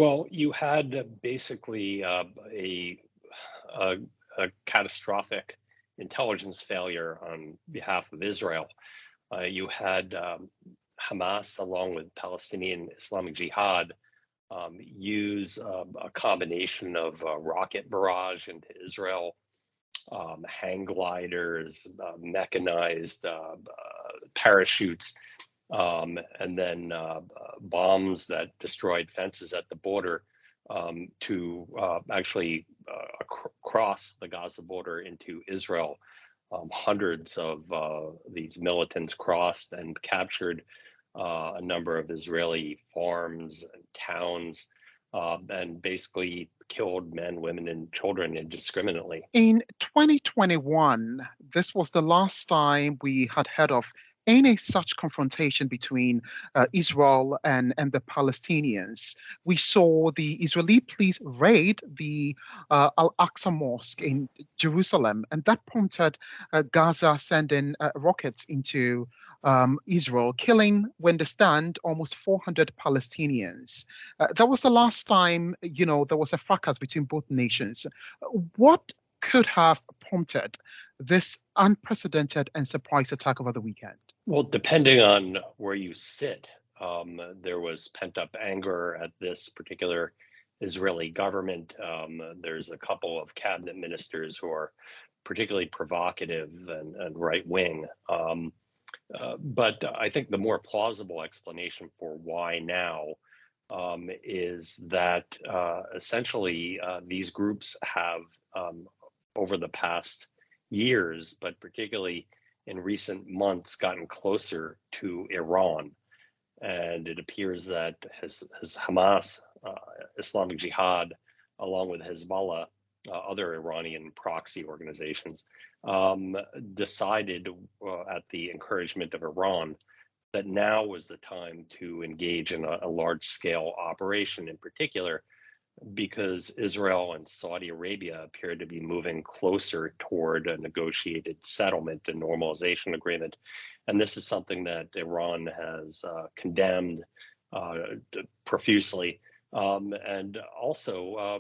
Well, you had basically a, a catastrophic intelligence failure on behalf of Israel. You had Hamas, along with Palestinian Islamic Jihad, use a combination of rocket barrage into Israel, hang gliders, mechanized parachutes, and then bombs that destroyed fences at the border to actually cross the Gaza border into Israel. Hundreds of these militants crossed and captured a number of Israeli farms and towns, and basically killed men, women, and children indiscriminately. In 2021, this was the last time we had heard of any such confrontation between Israel and the Palestinians. We saw the Israeli police raid the Al-Aqsa Mosque in Jerusalem, and that prompted Gaza sending rockets into Israel, killing, we understand, almost 400 Palestinians. That was the last time, there was a fracas between both nations. What could have prompted this unprecedented and surprise attack over the weekend? Well, depending on where you sit, there was pent up anger at this particular Israeli government. There's a couple of cabinet ministers who are particularly provocative and right wing. But I think the more plausible explanation for why now is that essentially these groups have, over the past years, but particularly in recent months, gotten closer to Iran. And it appears that Hamas, Islamic Jihad, along with Hezbollah, other Iranian proxy organizations, decided at the encouragement of Iran that now was the time to engage in a large scale operation, in particular because Israel and Saudi Arabia appeared to be moving closer toward a negotiated settlement and normalization agreement. And this is something that Iran has condemned profusely. And also,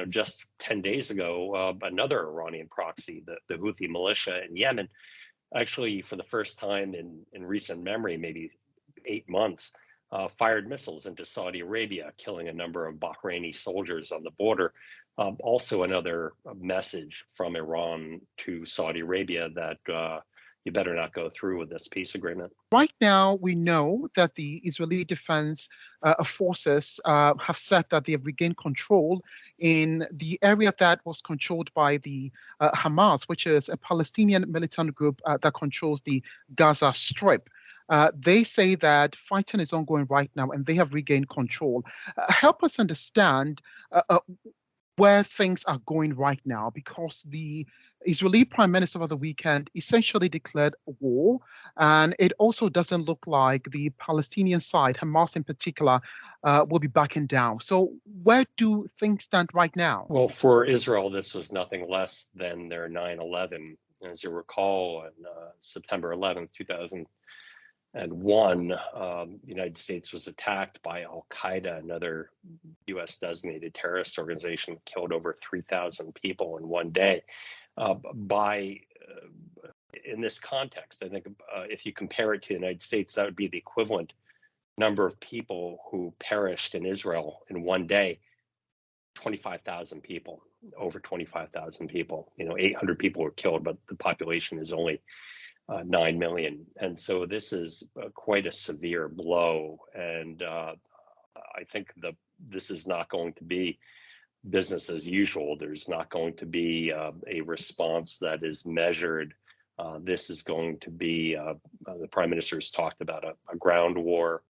just 10 days ago, another Iranian proxy, the Houthi militia in Yemen, actually for the first time in recent memory, maybe 8 months, fired missiles into Saudi Arabia, killing a number of Bahraini soldiers on the border. Also another message from Iran to Saudi Arabia that you better not go through with this peace agreement. Right now, we know that the Israeli Defense Forces have said that they have regained control in the area that was controlled by the Hamas, which is a Palestinian militant group that controls the Gaza Strip. They say that fighting is ongoing right now and they have regained control. Help us understand where things are going right now, because the Israeli Prime Minister over the weekend essentially declared war, and it also doesn't look like the Palestinian side, Hamas in particular, will be backing down. So where do things stand right now? Well, for Israel, this was nothing less than their 9/11. As you recall, on September 11th, 2001, the United States was attacked by Al-Qaeda, another U.S. designated terrorist organization, killed over 3,000 people in one day. In this context, I think if you compare it to the United States, that would be the equivalent number of people who perished in Israel in one day. 25,000 people, over 25,000 people. 800 people were killed, but the population is only 9 million. And so this is quite a severe blow. And I think this is not going to be business as usual. There's not going to be a response that is measured. This is going to be, the Prime Minister's talked about a ground war.